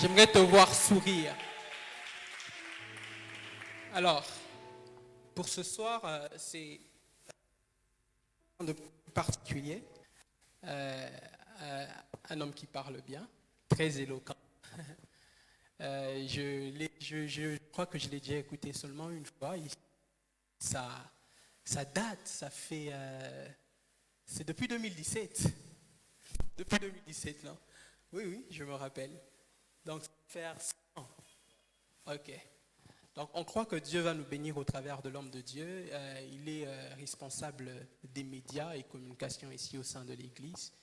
J'aimerais te voir sourire. Alors, pour ce soir, c'est de particulier. Un homme qui parle bien, très éloquent. Je crois que je l'ai déjà écouté seulement une fois. Ça date, ça fait... c'est depuis 2017. Depuis 2017, non? Oui, je me rappelle. Donc, ça va faire 100 ans. Ok. Donc, on croit que Dieu va nous bénir au travers de l'homme de Dieu. Il est responsable des médias et communications ici au sein de l'Église.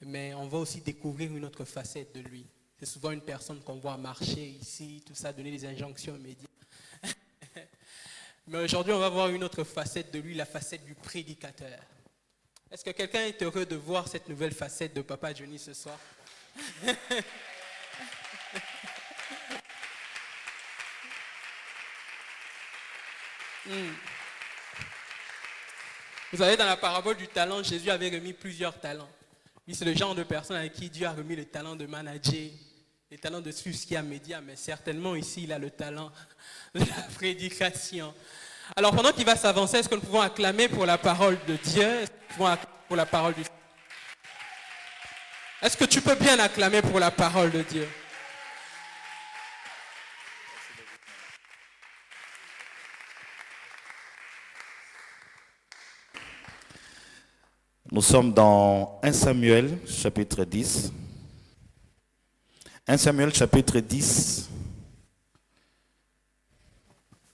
Mais on va aussi découvrir une autre facette de lui. C'est souvent une personne qu'on voit marcher ici, tout ça, donner des injonctions aux médias. Mais aujourd'hui, on va voir une autre facette de lui, la facette du prédicateur. Est-ce que quelqu'un est heureux de voir cette nouvelle facette de Papa Johnny ce soir? Vous savez, dans la parabole du talent, Jésus avait remis plusieurs talents. Lui, c'est le genre de personne à qui Dieu a remis le talent de manager, le talent de suivre ce qu'il y a média, mais certainement ici, il a le talent de la prédication. Alors, pendant qu'il va s'avancer, est-ce que nous pouvons acclamer pour la parole de Dieu? Est-ce que nous pouvons acclamer pour la parole du... Est-ce que tu peux bien acclamer pour la parole de Dieu? Nous sommes dans 1 Samuel, chapitre 10. 1 Samuel, chapitre 10,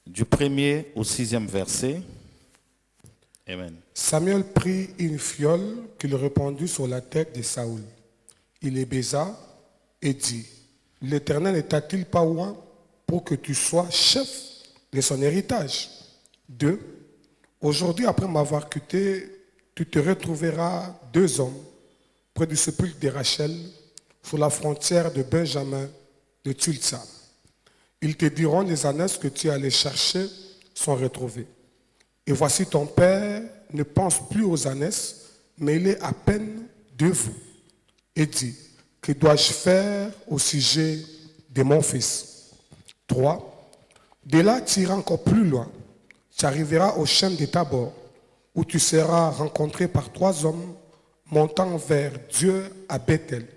du 1er au 6e verset. Amen. Samuel prit une fiole qu'il répandit sur la tête de Saül. Il les baisa et dit, « L'Éternel n'est-il pas loin pour que tu sois chef de son héritage ?» 2. Aujourd'hui, après m'avoir quitté, tu te retrouveras 2 hommes près du sépulcre de Rachel, sur la frontière de Benjamin de Tulsa. Ils te diront les ânesses que tu allais chercher sont retrouvées. Et voici ton père ne pense plus aux ânesses, mais il est à peine de vous. Et dit, que dois-je faire au sujet de mon fils? 3. De là, tu iras encore plus loin. Tu arriveras au chêne de Tabor, où tu seras rencontré par 3 hommes montant vers Dieu à Bethel.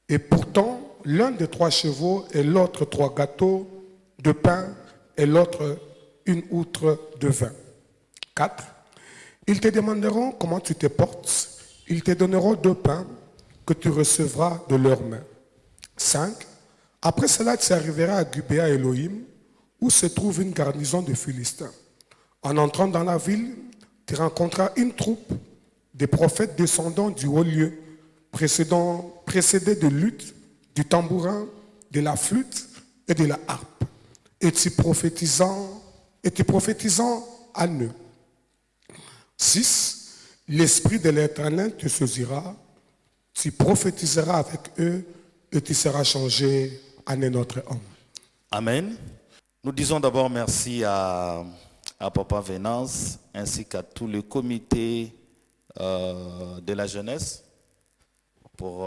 Et pourtant, l'un des 3 chevaux et l'autre 3 gâteaux de pain et l'autre une outre de vin. 4. Ils te demanderont comment tu te portes. Ils te donneront 2 pains que tu recevras de leurs mains. 5. Après cela, tu arriveras à Gubéa Elohim, où se trouve une garnison de Philistins. En entrant dans la ville, tu rencontreras une troupe des prophètes descendants du haut lieu, précédés de luth, du tambourin, de la flûte et de la harpe, et tu prophétisant à eux. 6. L'Esprit de l'Éternel te saisira, tu prophétiseras avec eux et tu seras changé en un autre homme. Amen. Nous disons d'abord merci à Papa Venance ainsi qu'à tout le comité de la jeunesse pour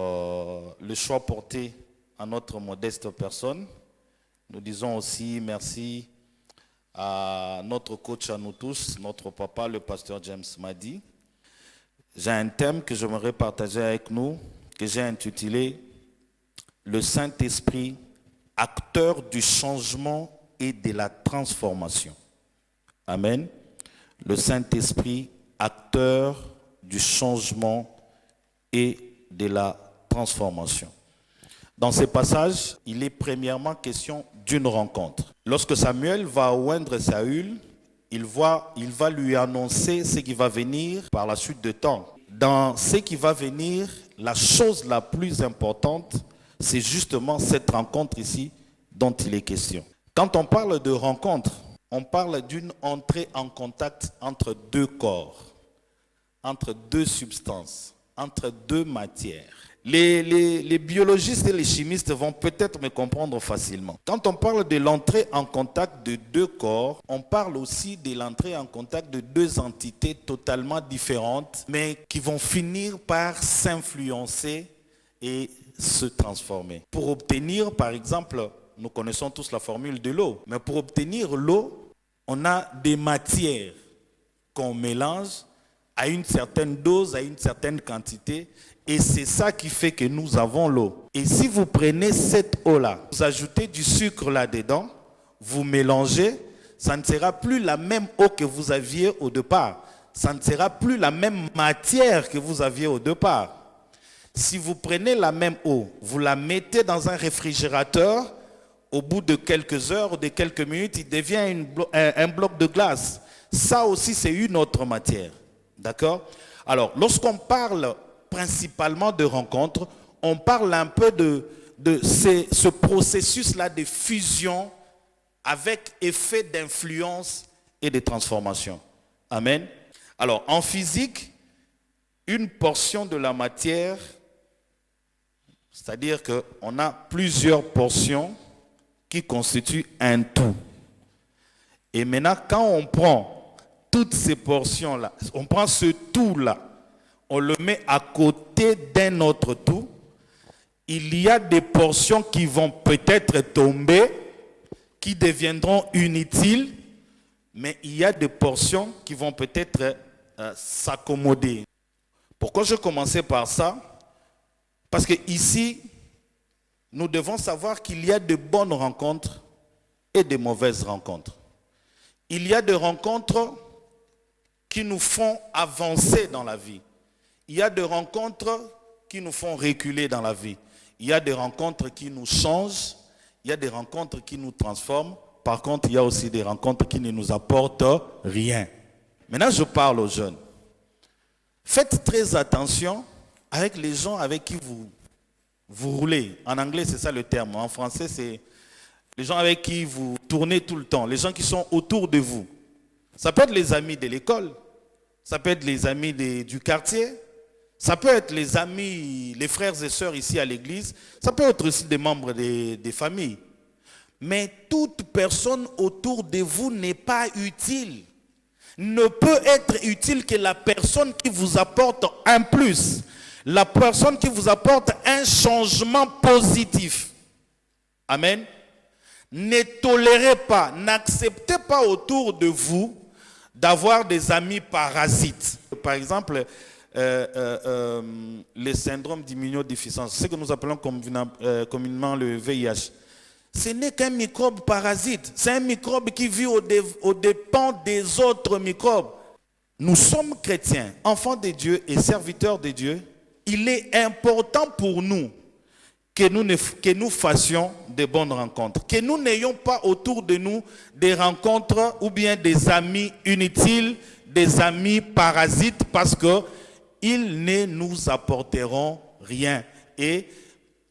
le choix porté à notre modeste personne. Nous disons aussi merci à notre coach, à nous tous, notre papa, le pasteur James Madi. J'ai un thème que j'aimerais partager avec nous, que j'ai intitulé « Le Saint-Esprit, acteur du changement et de la transformation ». Amen. Le Saint-Esprit, acteur du changement et de la transformation. Dans ces passages, il est premièrement question d'une rencontre. Lorsque Samuel va oindre Saül, il va lui annoncer ce qui va venir par la suite de temps. Dans ce qui va venir, la chose la plus importante, c'est justement cette rencontre ici dont il est question. Quand on parle de rencontre, on parle d'une entrée en contact entre 2 corps, entre 2 substances, entre 2 matières. Les biologistes et les chimistes vont peut-être me comprendre facilement. Quand on parle de l'entrée en contact de 2 corps, on parle aussi de l'entrée en contact de 2 entités totalement différentes, mais qui vont finir par s'influencer et se transformer. Pour obtenir, par exemple, nous connaissons tous la formule de l'eau, mais pour obtenir l'eau, on a des matières qu'on mélange à une certaine dose, à une certaine quantité, et c'est ça qui fait que nous avons l'eau. Et si vous prenez cette eau-là, vous ajoutez du sucre là-dedans, vous mélangez, ça ne sera plus la même eau que vous aviez au départ. Ça ne sera plus la même matière que vous aviez au départ. Si vous prenez la même eau, vous la mettez dans un réfrigérateur, au bout de quelques heures ou de quelques minutes, il devient un bloc de glace. Ça aussi, c'est une autre matière. D'accord? Alors, lorsqu'on parle principalement de rencontres, on parle un peu de ce processus-là de fusion avec effet d'influence et de transformation. Amen. Alors, en physique, une portion de la matière, c'est-à-dire qu'on a plusieurs portions qui constituent un tout. Et maintenant, quand on prend toutes ces portions-là, on prend ce tout-là, on le met à côté d'un autre tout, il y a des portions qui vont peut-être tomber, qui deviendront inutiles, mais il y a des portions qui vont peut-être s'accommoder. Pourquoi je commençais par ça? Parce que ici, nous devons savoir qu'il y a de bonnes rencontres et de mauvaises rencontres. Il y a des rencontres qui nous font avancer dans la vie. Il y a des rencontres qui nous font reculer dans la vie. Il y a des rencontres qui nous changent. Il y a des rencontres qui nous transforment. Par contre, il y a aussi des rencontres qui ne nous apportent rien. Maintenant, je parle aux jeunes. Faites très attention avec les gens avec qui vous roulez. En anglais, c'est ça le terme. En français, c'est les gens avec qui vous tournez tout le temps. Les gens qui sont autour de vous. Ça peut être les amis de l'école. Ça peut être les amis du quartier. Ça peut être les amis, les frères et sœurs ici à l'église. Ça peut être aussi des membres des familles. Mais toute personne autour de vous n'est pas utile. Ne peut être utile que la personne qui vous apporte un plus. La personne qui vous apporte un changement positif. Amen. Ne tolérez pas, n'acceptez pas autour de vous d'avoir des amis parasites. Par exemple, le syndrome d'immunodéficience, ce que nous appelons communément le VIH. Ce n'est qu'un microbe parasite. C'est un microbe qui vit aux dépens des autres microbes. Nous sommes chrétiens, enfants de Dieu et serviteurs de Dieu. Il est important pour nous que nous fassions de bonnes rencontres. Que nous n'ayons pas autour de nous des rencontres ou bien des amis inutiles, des amis parasites, parce qu'ils ne nous apporteront rien et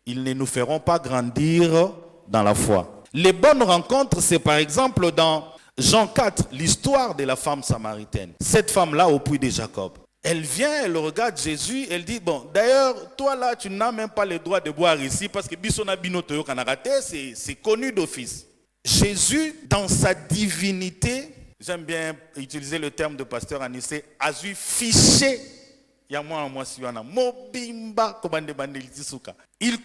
ils ne nous feront pas grandir dans la foi. Les bonnes rencontres, c'est par exemple dans Jean 4, l'histoire de la femme samaritaine. Cette femme-là au puits de Jacob. Elle vient, elle regarde Jésus, elle dit, bon, d'ailleurs, toi là, tu n'as même pas le droit de boire ici parce que Bisona Binotoyo Kanarate, c'est connu d'office. Jésus, dans sa divinité, j'aime bien utiliser le terme de pasteur Anissé, a dû ficher. Il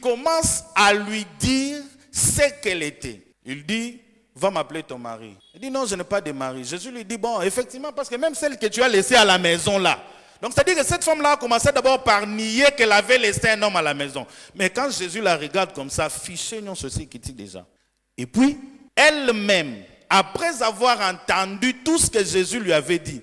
commence à lui dire ce qu'elle était. Il dit, va m'appeler ton mari. Il dit, non, je n'ai pas de mari. Jésus lui dit, bon, effectivement, parce que même celle que tu as laissée à la maison là. Donc, c'est-à-dire que cette femme-là a commencé d'abord par nier qu'elle avait laissé un homme à la maison. Mais quand Jésus la regarde comme ça, fiché, non, ceci qui dit déjà. Et puis, elle-même, après avoir entendu tout ce que Jésus lui avait dit,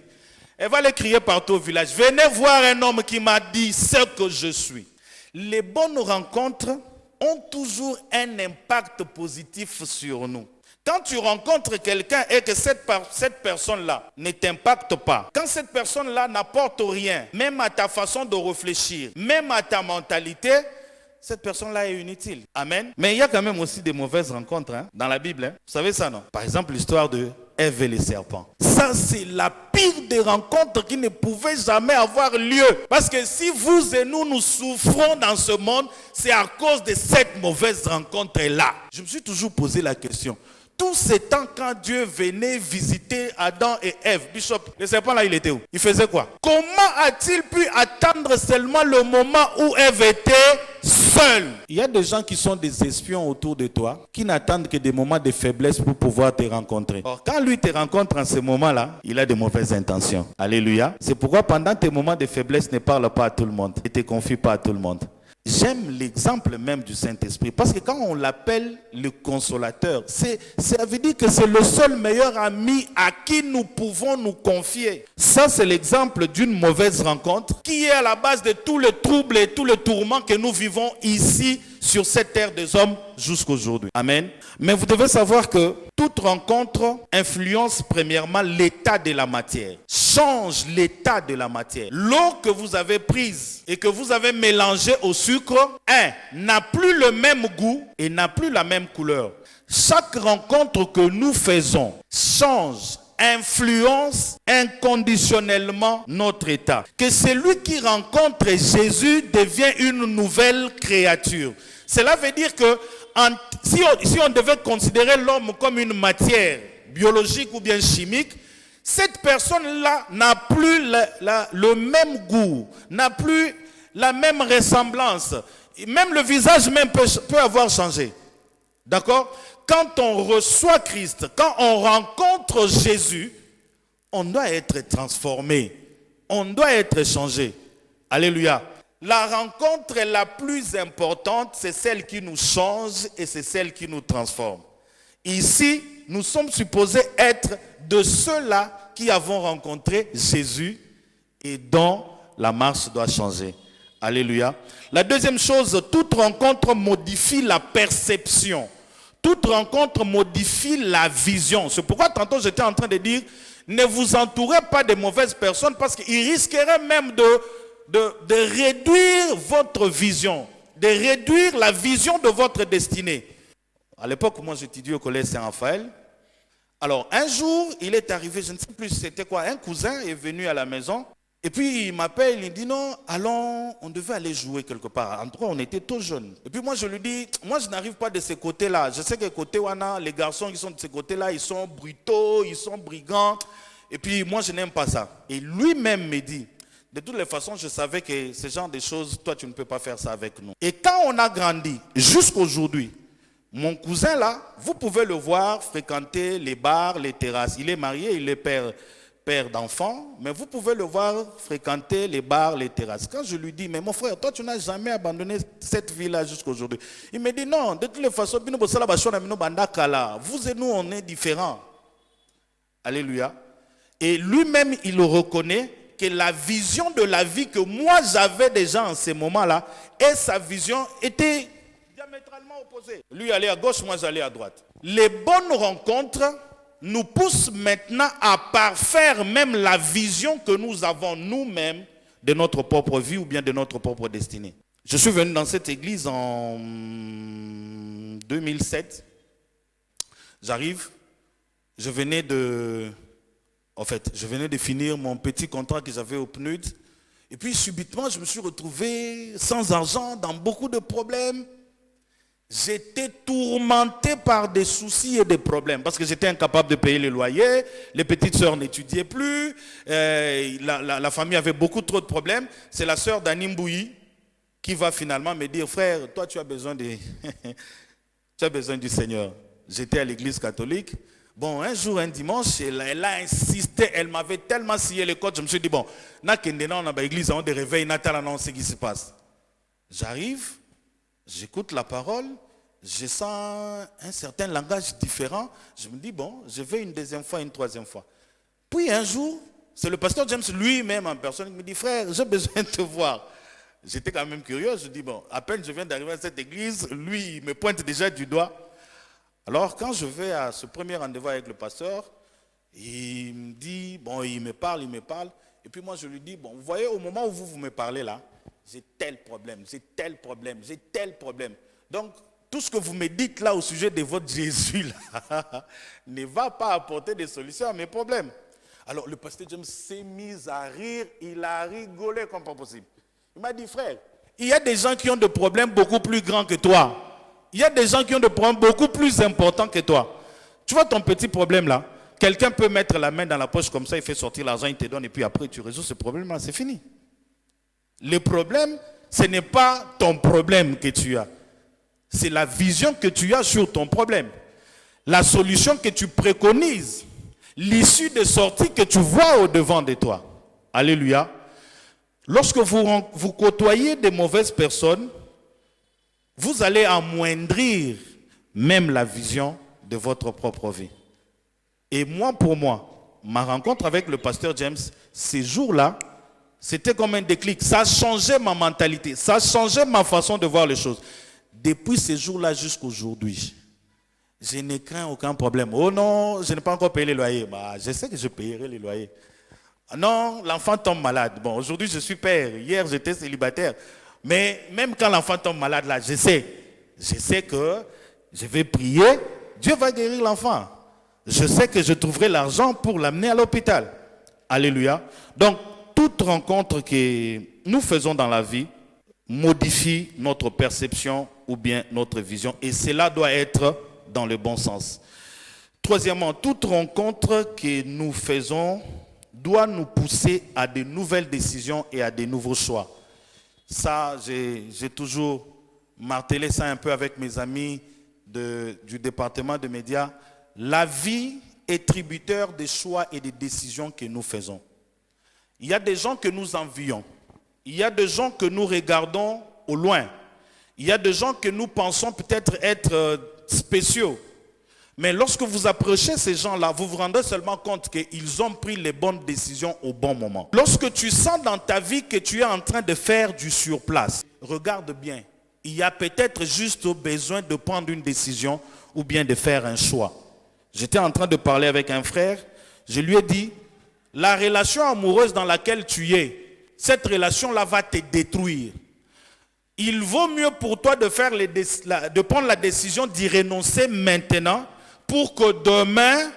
elle va aller crier partout au village. Venez voir un homme qui m'a dit ce que je suis. Les bonnes rencontres ont toujours un impact positif sur nous. Quand tu rencontres quelqu'un et que cette personne-là ne t'impacte pas, quand cette personne-là n'apporte rien, même à ta façon de réfléchir, même à ta mentalité, cette personne-là est inutile. Amen. Mais il y a quand même aussi des mauvaises rencontres dans la Bible. Vous savez ça, non? Par exemple, l'histoire de Ève et les serpents. Ça, c'est la pire des rencontres qui ne pouvaient jamais avoir lieu. Parce que si vous et nous souffrons dans ce monde, c'est à cause de cette mauvaise rencontre-là. Je me suis toujours posé la question. Tous ces temps, quand Dieu venait visiter Adam et Ève, Bishop, le serpent là, il était où? Il faisait quoi? Comment a-t-il pu attendre seulement le moment où Ève était seul. Il y a des gens qui sont des espions autour de toi, qui n'attendent que des moments de faiblesse pour pouvoir te rencontrer. Or, quand lui te rencontre en ce moment-là, il a de mauvaises intentions. Alléluia. C'est pourquoi pendant tes moments de faiblesse, ne parle pas à tout le monde. Ne te confie pas à tout le monde. J'aime l'exemple même du Saint-Esprit. Parce que quand on l'appelle le consolateur, ça veut dire que c'est le seul meilleur ami à qui nous pouvons nous confier. Ça, c'est l'exemple d'une mauvaise rencontre qui est à la base de tous les troubles et tous les tourments que nous vivons ici sur cette terre des hommes jusqu'aujourd'hui. Amen. Mais vous devez savoir que toute rencontre influence premièrement l'état de la matière. Change l'état de la matière. L'eau que vous avez prise et que vous avez mélangée au sucre, n'a plus le même goût et n'a plus la même couleur. Chaque rencontre que nous faisons change, influence inconditionnellement notre état. Que celui qui rencontre Jésus devient une nouvelle créature. Cela veut dire que si on devait considérer l'homme comme une matière biologique ou bien chimique, cette personne-là n'a plus le même goût, n'a plus la même ressemblance. Même le visage même peut avoir changé. D'accord? Quand on reçoit Christ, quand on rencontre Jésus, on doit être transformé. On doit être changé. Alléluia. La rencontre la plus importante, c'est celle qui nous change et c'est celle qui nous transforme. Ici, nous sommes supposés être de ceux-là qui avons rencontré Jésus et dont la marche doit changer. Alléluia. La deuxième chose, toute rencontre modifie la perception. Toute rencontre modifie la vision. C'est pourquoi tantôt j'étais en train de dire, ne vous entourez pas de mauvaises personnes parce qu'ils risqueraient même de réduire votre vision, de réduire la vision de votre destinée. À l'époque, moi j'étudiais au collège Saint-Raphaël. Alors un jour, il est arrivé, je ne sais plus c'était quoi, un cousin est venu à la maison. Et puis il m'appelle, il dit non, allons, on devait aller jouer quelque part. En tout cas, on était tous jeunes. Et puis moi je lui dis, moi je n'arrive pas de ce côté-là. Je sais que côté Wana, les garçons qui sont de ce côté-là, ils sont brutaux, ils sont brigands. Et puis moi je n'aime pas ça. Et lui-même me dit, de toutes les façons, je savais que ce genre de choses, toi tu ne peux pas faire ça avec nous. Et quand on a grandi, jusqu'aujourd'hui, mon cousin là, vous pouvez le voir fréquenter les bars, les terrasses. Il est marié, il est père d'enfants, mais vous pouvez le voir fréquenter les bars, les terrasses. Quand je lui dis, mais mon frère, toi tu n'as jamais abandonné cette vie-là jusqu'à aujourd'hui. Il me dit, non, de toutes les façons, vous et nous, on est différents. Alléluia. Et lui-même, il le reconnaît que la vision de la vie que moi j'avais déjà en ces moments-là, et sa vision était diamétralement opposée. Lui allait à gauche, moi j'allais à droite. Les bonnes rencontres nous poussent maintenant à parfaire même la vision que nous avons nous-mêmes de notre propre vie ou bien de notre propre destinée. Je suis venu dans cette église en 2007. J'arrive, je venais de finir mon petit contrat que j'avais au PNUD. Et puis subitement, je me suis retrouvé sans argent, dans beaucoup de problèmes. J'étais tourmenté par des soucis et des problèmes parce que j'étais incapable de payer le loyer, les petites sœurs n'étudiaient plus, la famille avait beaucoup trop de problèmes. C'est la sœur d'Annie Mbouyi qui va finalement me dire, frère, toi tu as besoin tu as besoin du Seigneur. J'étais à l'église catholique. Bon, un jour, un dimanche, elle a insisté, elle m'avait tellement scié les côtes, je me suis dit, bon, on a l'église, on a des réveils, on sait ce qui se passe. J'arrive. J'écoute la parole, je sens un certain langage différent. Je me dis, bon, je vais une deuxième fois, une troisième fois. Puis un jour, c'est le pasteur James lui-même en personne qui me dit, frère, j'ai besoin de te voir. J'étais quand même curieux, je dis, bon, à peine je viens d'arriver à cette église, lui, il me pointe déjà du doigt. Alors quand je vais à ce premier rendez-vous avec le pasteur, il me dit, bon, il me parle. Et puis moi je lui dis, bon, vous voyez, au moment où vous me parlez là, j'ai tel problème. Donc, tout ce que vous me dites là au sujet de votre Jésus là, ne va pas apporter des solutions à mes problèmes. Alors, le pasteur James s'est mis à rire, il a rigolé comme pas possible. Il m'a dit, frère, il y a des gens qui ont des problèmes beaucoup plus grands que toi. Il y a des gens qui ont des problèmes beaucoup plus importants que toi. Tu vois ton petit problème là, quelqu'un peut mettre la main dans la poche comme ça, il fait sortir l'argent, il te donne et puis après tu résous ce problème là, c'est fini. Le problème, ce n'est pas ton problème que tu as. C'est la vision que tu as sur ton problème. La solution que tu préconises. L'issue de sortie que tu vois au-devant de toi. Alléluia. Lorsque vous côtoyez des mauvaises personnes, vous allez amoindrir même la vision de votre propre vie. Et moi, pour moi, ma rencontre avec le pasteur James, ces jours-là, c'était comme un déclic. Ça a changé ma mentalité. Ça a changé ma façon de voir les choses. Depuis ces jours-là jusqu'à aujourd'hui, je ne crains aucun problème. Oh non, je n'ai pas encore payé les loyers. Bah, je sais que je payerai les loyers. Non, l'enfant tombe malade. Bon, aujourd'hui, je suis père. Hier, j'étais célibataire. Mais même quand l'enfant tombe malade, là, je sais que je vais prier. Dieu va guérir l'enfant. Je sais que je trouverai l'argent pour l'amener à l'hôpital. Alléluia. Donc, toute rencontre que nous faisons dans la vie modifie notre perception ou bien notre vision. Et cela doit être dans le bon sens. Troisièmement, toute rencontre que nous faisons doit nous pousser à de nouvelles décisions et à de nouveaux choix. Ça, j'ai toujours martelé ça un peu avec mes amis du département de médias. La vie est tributaire des choix et des décisions que nous faisons. Il y a des gens que nous envions. Il y a des gens que nous regardons au loin. Il y a des gens que nous pensons peut-être être spéciaux. Mais lorsque vous approchez ces gens-là, vous vous rendez seulement compte qu'ils ont pris les bonnes décisions au bon moment. Lorsque tu sens dans ta vie que tu es en train de faire du surplace, regarde bien. Il y a peut-être juste besoin de prendre une décision ou bien de faire un choix. J'étais en train de parler avec un frère. Je lui ai dit, la relation amoureuse dans laquelle tu es, cette relation-là va te détruire. Il vaut mieux pour toi de prendre la décision d'y renoncer maintenant pour que demain,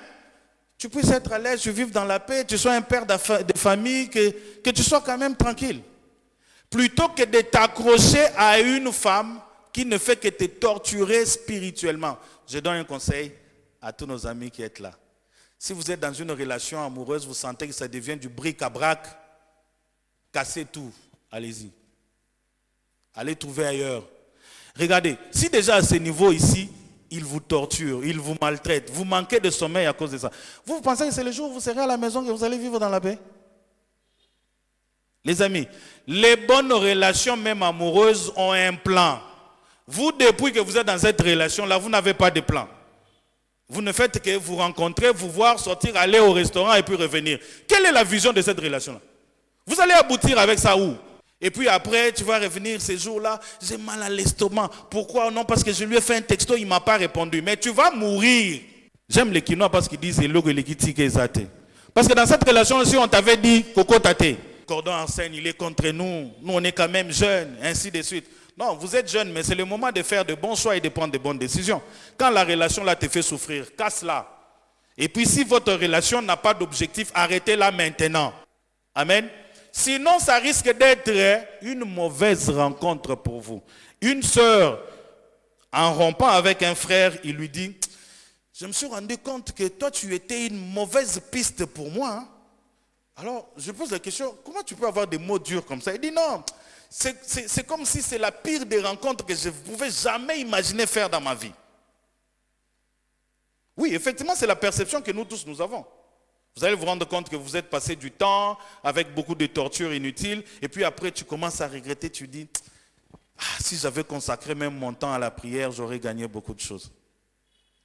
tu puisses être à l'aise, tu vives dans la paix, tu sois un père de famille, que tu sois quand même tranquille. Plutôt que de t'accrocher à une femme qui ne fait que te torturer spirituellement. Je donne un conseil à tous nos amis qui êtes là. Si vous êtes dans une relation amoureuse, vous sentez que ça devient du bric-à-brac, cassez tout, allez-y. Allez trouver ailleurs. Regardez, si déjà à ce niveau ici, il vous torture, il vous maltraite, vous manquez de sommeil à cause de ça. Vous pensez que c'est le jour où vous serez à la maison que vous allez vivre dans la paix? Les amis, les bonnes relations, même amoureuses, ont un plan. Vous, depuis que vous êtes dans cette relation-là, vous n'avez pas de plan. Vous ne faites que vous rencontrer, vous voir, sortir, aller au restaurant et puis revenir. Quelle est la vision de cette relation-là? Vous allez aboutir avec ça où? Et puis après, tu vas revenir ces jours-là, j'ai mal à l'estomac. Pourquoi? Non, parce que je lui ai fait un texto, il ne m'a pas répondu. Mais tu vas mourir. J'aime les Quinois parce qu'ils disent c'est l'eau que les Kitike Zate. Parce que dans cette relation, si on t'avait dit Coco Tate, cordon en scène, il est contre nous, nous on est quand même jeunes, ainsi de suite. Non, vous êtes jeunes, mais c'est le moment de faire de bons choix et de prendre de bonnes décisions. Quand la relation là te fait souffrir, casse-la. Et puis si votre relation n'a pas d'objectif, arrêtez-la maintenant. Amen. Sinon, ça risque d'être une mauvaise rencontre pour vous. Une sœur, en rompant avec un frère, il lui dit, je me suis rendu compte que toi, tu étais une mauvaise piste pour moi. Hein? Alors, je pose la question, comment tu peux avoir des mots durs comme ça? Il dit, non, c'est comme si c'est la pire des rencontres que je ne pouvais jamais imaginer faire dans ma vie. Oui, effectivement, c'est la perception que nous tous nous avons. Vous allez vous rendre compte que vous êtes passé du temps avec beaucoup de tortures inutiles. Et puis après, tu commences à regretter. Tu dis, si j'avais consacré même mon temps à la prière, j'aurais gagné beaucoup de choses.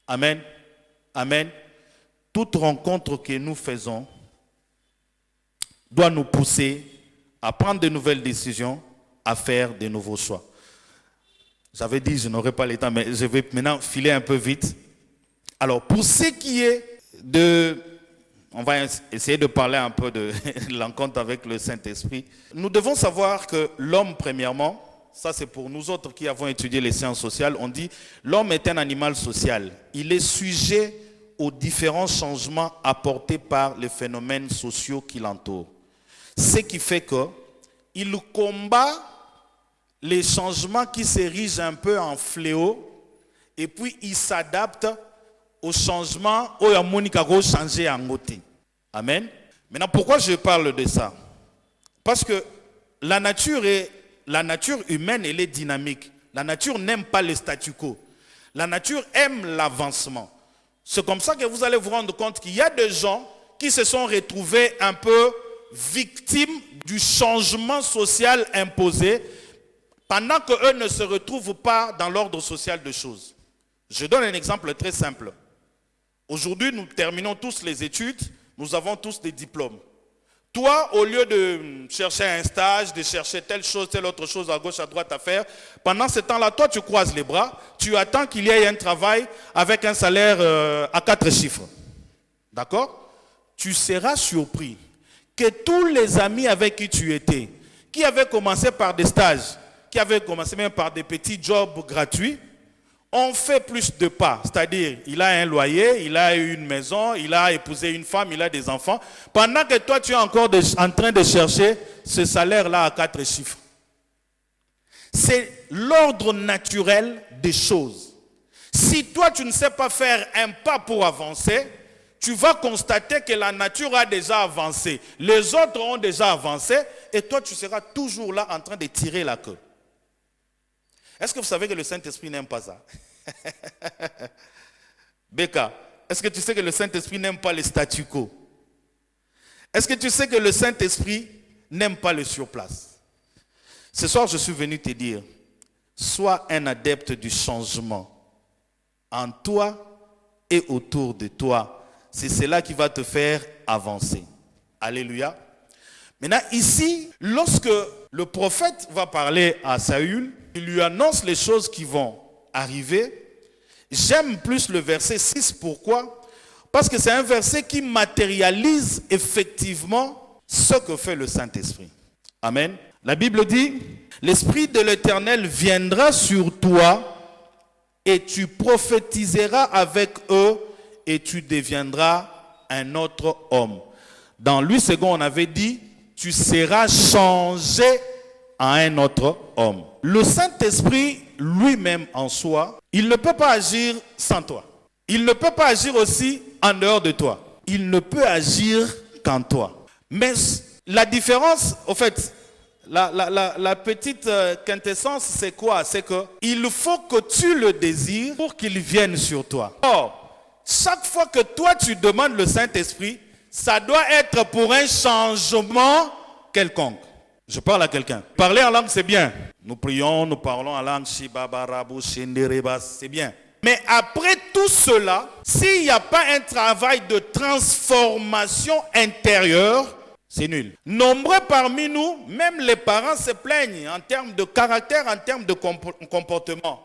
Amen. Amen. Toute rencontre que nous faisons doit nous pousser à prendre de nouvelles décisions, à faire de nouveaux choix. J'avais dit, je n'aurais pas le temps, mais je vais maintenant filer un peu vite. Alors, pour ce qui est de... On va essayer de parler un peu de l'encontre avec le Saint-Esprit. Nous devons savoir que l'homme, premièrement, ça c'est pour nous autres qui avons étudié les sciences sociales, on dit l'homme est un animal social. Il est sujet aux différents changements apportés par les phénomènes sociaux qui l'entourent. Ce qui fait qu'il combat les changements qui s'érigent un peu en fléau et puis il s'adapte au changement où il y a changé en côté. Amen. Maintenant, pourquoi je parle de ça? Parce que la nature est la nature humaine, elle est dynamique. La nature n'aime pas le statu quo. La nature aime l'avancement. C'est comme ça que vous allez vous rendre compte qu'il y a des gens qui se sont retrouvés un peu victimes du changement social imposé pendant qu'eux ne se retrouvent pas dans l'ordre social des choses. Je donne un exemple très simple. Aujourd'hui, nous terminons tous les études, nous avons tous des diplômes. Toi, au lieu de chercher un stage, de chercher telle chose, telle autre chose à gauche, à droite à faire, pendant ce temps-là, toi, tu croises les bras, tu attends qu'il y ait un travail avec un salaire à 4 chiffres. D'accord? Tu seras surpris que tous les amis avec qui tu étais, qui avaient commencé par des stages, qui avaient commencé même par des petits jobs gratuits, ont fait plus de pas. C'est-à-dire, il a un loyer, il a une maison, il a épousé une femme, il a des enfants. Pendant que toi, tu es encore en train de chercher ce salaire-là à 4 chiffres. C'est l'ordre naturel des choses. Si toi, tu ne sais pas faire un pas pour avancer, tu vas constater que la nature a déjà avancé. Les autres ont déjà avancé et toi, tu seras toujours là en train de tirer la queue. Est-ce que vous savez que le Saint-Esprit n'aime pas ça? Becca, est-ce que tu sais que le Saint-Esprit n'aime pas le statu quo? Est-ce que tu sais que le Saint-Esprit n'aime pas le surplace? Ce soir, je suis venu te dire, sois un adepte du changement en toi et autour de toi. C'est cela qui va te faire avancer. Alléluia. Maintenant, ici, lorsque le prophète va parler à Saül, il lui annonce les choses qui vont arriver. J'aime plus le verset 6. Pourquoi? Parce que c'est un verset qui matérialise effectivement ce que fait le Saint-Esprit. Amen. La Bible dit, l'Esprit de l'Éternel viendra sur toi et tu prophétiseras avec eux et tu deviendras un autre homme. Dans Louis II, on avait dit, tu seras changé en un autre homme. Le Saint-Esprit lui-même en soi, il ne peut pas agir sans toi. Il ne peut pas agir aussi en dehors de toi. Il ne peut agir qu'en toi. Mais la différence, au fait, la petite quintessence, c'est quoi? C'est qu'il faut que tu le désires pour qu'il vienne sur toi. Or, chaque fois que toi tu demandes le Saint-Esprit, ça doit être pour un changement quelconque. Je parle à quelqu'un. Parler en langue, c'est bien. Nous prions, nous parlons en langue, c'est bien. Mais après tout cela, s'il n'y a pas un travail de transformation intérieure, c'est nul. Nombreux parmi nous, même les parents se plaignent en termes de caractère, en termes de comportement.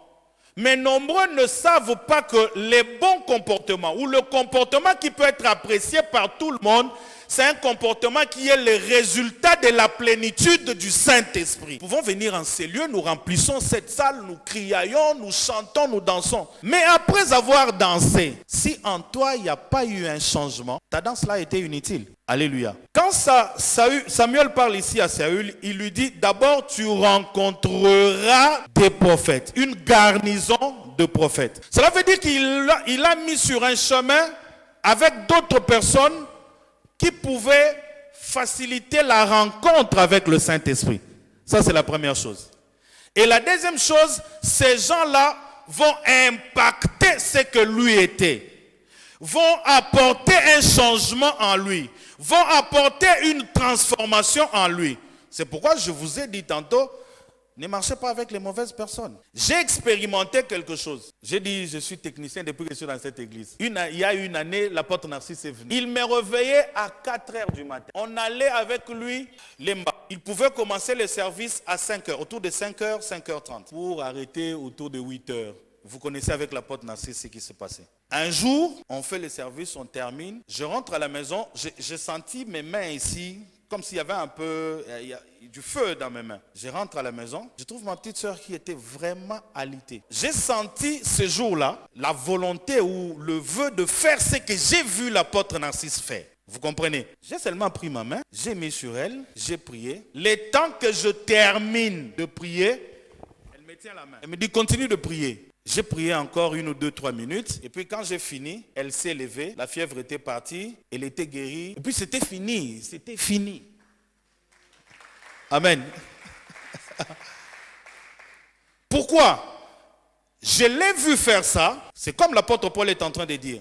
Mais nombreux ne savent pas que les bons comportements ou le comportement qui peut être apprécié par tout le monde, c'est un comportement qui est le résultat de la plénitude du Saint-Esprit. Nous pouvons venir en ces lieux, nous remplissons cette salle, nous crions, nous chantons, nous dansons. Mais après avoir dansé, si en toi il n'y a pas eu un changement, ta danse là a été inutile. Alléluia. Quand Samuel parle ici à Saül, il lui dit, d'abord tu rencontreras des prophètes, une garnison de prophètes. Cela veut dire qu'il a mis sur un chemin avec d'autres personnes qui pouvaient faciliter la rencontre avec le Saint-Esprit. Ça, c'est la première chose. Et la deuxième chose, ces gens-là vont impacter ce que lui était, vont apporter un changement en lui, vont apporter une transformation en lui. C'est pourquoi je vous ai dit tantôt, ne marchez pas avec les mauvaises personnes. J'ai expérimenté quelque chose. J'ai dit, je suis technicien depuis que je suis dans cette église. Il y a une année, l'apôtre Narcisse est venu. Il me réveillait à 4 heures du matin. On allait avec lui, Lemba. Il pouvait commencer le service à 5 heures, autour de 5 heures, 5h30, pour arrêter autour de 8 heures. Vous connaissez avec l'apôtre Narcisse ce qui s'est passé. Un jour, on fait le service, on termine. Je rentre à la maison, j'ai senti mes mains ici, comme s'il y avait un peu du feu dans mes mains. Je rentre à la maison, je trouve ma petite soeur qui était vraiment alitée. J'ai senti ce jour-là la volonté ou le vœu de faire ce que j'ai vu l'apôtre Narcisse faire. Vous comprenez? J'ai seulement pris ma main, j'ai mis sur elle, j'ai prié. Le temps que je termine de prier, elle me tient la main. Elle me dit, continue de prier. J'ai prié encore 1 ou 2, 3 minutes. Et puis quand j'ai fini, elle s'est levée. La fièvre était partie. Elle était guérie. Et puis c'était fini. C'était fini. Amen. Pourquoi? Je l'ai vu faire ça. C'est comme l'apôtre Paul est en train de dire.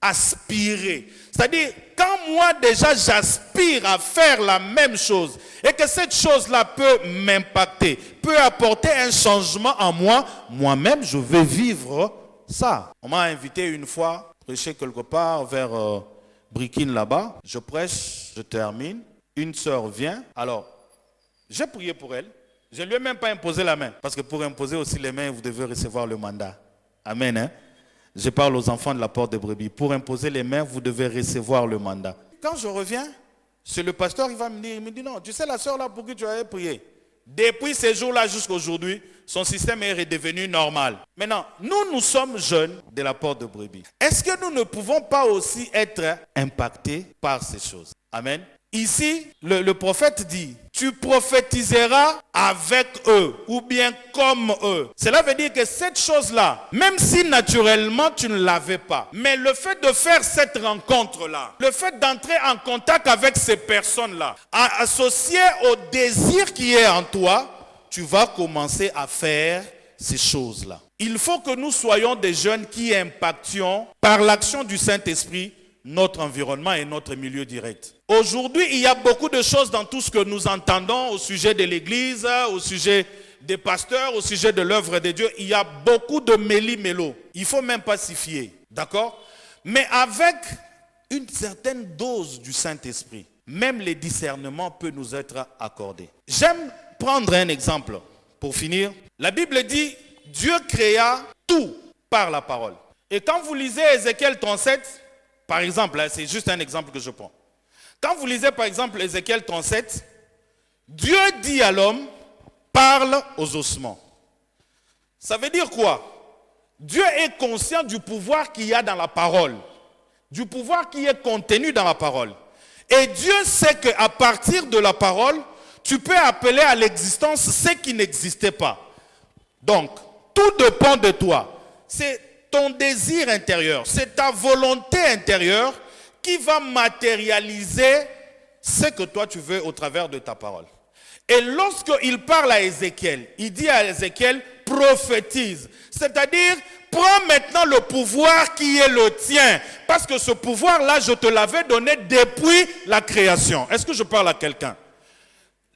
Aspirer. C'est-à-dire, quand moi déjà j'aspire à faire la même chose et que cette chose-là peut m'impacter, peut apporter un changement en moi, moi-même je vais vivre ça. On m'a invité une fois, prêcher quelque part vers Brikine là-bas. Je prêche, je termine. Une sœur vient. Alors, j'ai prié pour elle. Je ne lui ai même pas imposé la main. Parce que pour imposer aussi les mains, vous devez recevoir le mandat. Amen, hein? Je parle aux enfants de la porte de brebis. Pour imposer les mains, vous devez recevoir le mandat. Quand je reviens, c'est le pasteur, il me dit non, tu sais la sœur là pour qui tu avais prié. Depuis ces jours-là jusqu'à aujourd'hui, son système est redevenu normal. Maintenant, nous sommes jeunes de la porte de brebis. Est-ce que nous ne pouvons pas aussi être impactés par ces choses? Amen. Ici, le prophète dit, tu prophétiseras avec eux ou bien comme eux. Cela veut dire que cette chose-là, même si naturellement tu ne l'avais pas, mais le fait de faire cette rencontre-là, le fait d'entrer en contact avec ces personnes-là, associé au désir qui est en toi, tu vas commencer à faire ces choses-là. Il faut que nous soyons des jeunes qui impactions par l'action du Saint-Esprit notre environnement et notre milieu direct. Aujourd'hui, il y a beaucoup de choses dans tout ce que nous entendons au sujet de l'Église, au sujet des pasteurs, au sujet de l'œuvre de Dieu. Il y a beaucoup de méli-mélo. Il ne faut même pas s'y fier. D'accord? Mais avec une certaine dose du Saint-Esprit, même les discernements peuvent nous être accordés. J'aime prendre un exemple pour finir. La Bible dit, Dieu créa tout par la parole. Et quand vous lisez Ézéchiel 37, par exemple, c'est juste un exemple que je prends. Quand vous lisez par exemple Ézéchiel 37, Dieu dit à l'homme, parle aux ossements. Ça veut dire quoi? Dieu est conscient du pouvoir qu'il y a dans la parole, du pouvoir qui est contenu dans la parole. Et Dieu sait qu'à partir de la parole, tu peux appeler à l'existence ce qui n'existait pas. Donc, tout dépend de toi. C'est ton désir intérieur, c'est ta volonté intérieure qui va matérialiser ce que toi tu veux au travers de ta parole. Et lorsqu'il parle à Ézéchiel, il dit à Ézéchiel, prophétise. C'est-à-dire, prends maintenant le pouvoir qui est le tien. Parce que ce pouvoir-là, je te l'avais donné depuis la création. Est-ce que je parle à quelqu'un?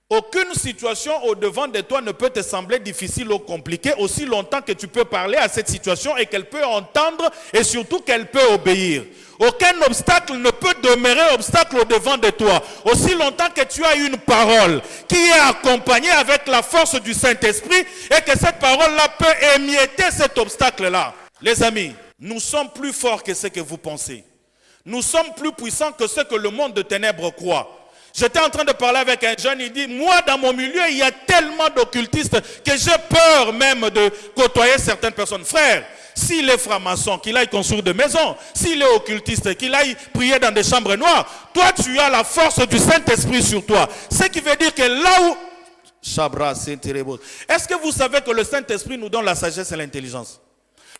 Aucune situation au-devant de toi ne peut te sembler difficile ou compliquée aussi longtemps que tu peux parler à cette situation et qu'elle peut entendre et surtout qu'elle peut obéir. Aucun obstacle ne peut demeurer obstacle au-devant de toi aussi longtemps que tu as une parole qui est accompagnée avec la force du Saint-Esprit et que cette parole-là peut émietter cet obstacle-là. Les amis, nous sommes plus forts que ce que vous pensez. Nous sommes plus puissants que ce que le monde de ténèbres croit. J'étais en train de parler avec un jeune, il dit, moi dans mon milieu, il y a tellement d'occultistes que j'ai peur même de côtoyer certaines personnes. Frère, s'il est franc-maçon, qu'il aille construire des maisons, s'il est occultiste, qu'il aille prier dans des chambres noires, toi tu as la force du Saint-Esprit sur toi. Ce qui veut dire que là où... Est-ce que vous savez que le Saint-Esprit nous donne la sagesse et l'intelligence?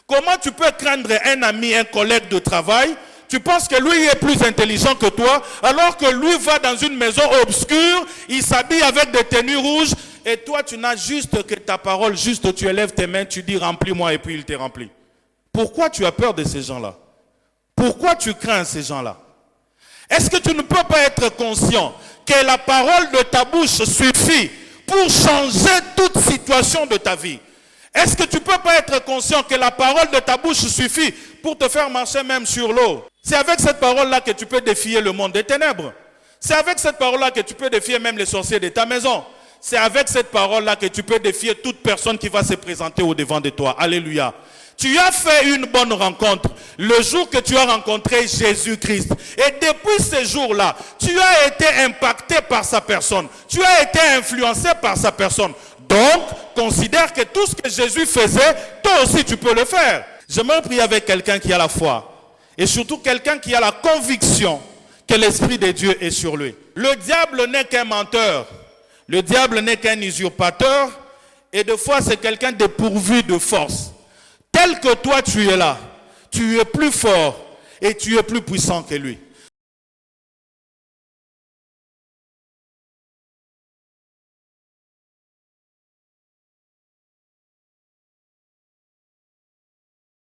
Comment tu peux craindre un ami, un collègue de travail? Tu penses que lui est plus intelligent que toi, alors que lui va dans une maison obscure, il s'habille avec des tenues rouges, et toi tu n'as juste que ta parole, juste tu élèves tes mains, tu dis remplis-moi et puis il te remplit. Pourquoi tu as peur de ces gens-là? Pourquoi tu crains ces gens-là? Est-ce que tu ne peux pas être conscient que la parole de ta bouche suffit pour changer toute situation de ta vie? Est-ce que tu ne peux pas être conscient que la parole de ta bouche suffit pour te faire marcher même sur l'eau? C'est avec cette parole-là que tu peux défier le monde des ténèbres. C'est avec cette parole-là que tu peux défier même les sorciers de ta maison. C'est avec cette parole-là que tu peux défier toute personne qui va se présenter au-devant de toi. Alléluia. Tu as fait une bonne rencontre le jour que tu as rencontré Jésus-Christ. Et depuis ce jour-là, tu as été impacté par sa personne. Tu as été influencé par sa personne. Donc, considère que tout ce que Jésus faisait, toi aussi tu peux le faire. J'aimerais prier avec quelqu'un qui a la foi. Et surtout quelqu'un qui a la conviction que l'Esprit de Dieu est sur lui. Le diable n'est qu'un menteur. Le diable n'est qu'un usurpateur. Et des fois, c'est quelqu'un dépourvu de force. Tel que toi, tu es là. Tu es plus fort et tu es plus puissant que lui.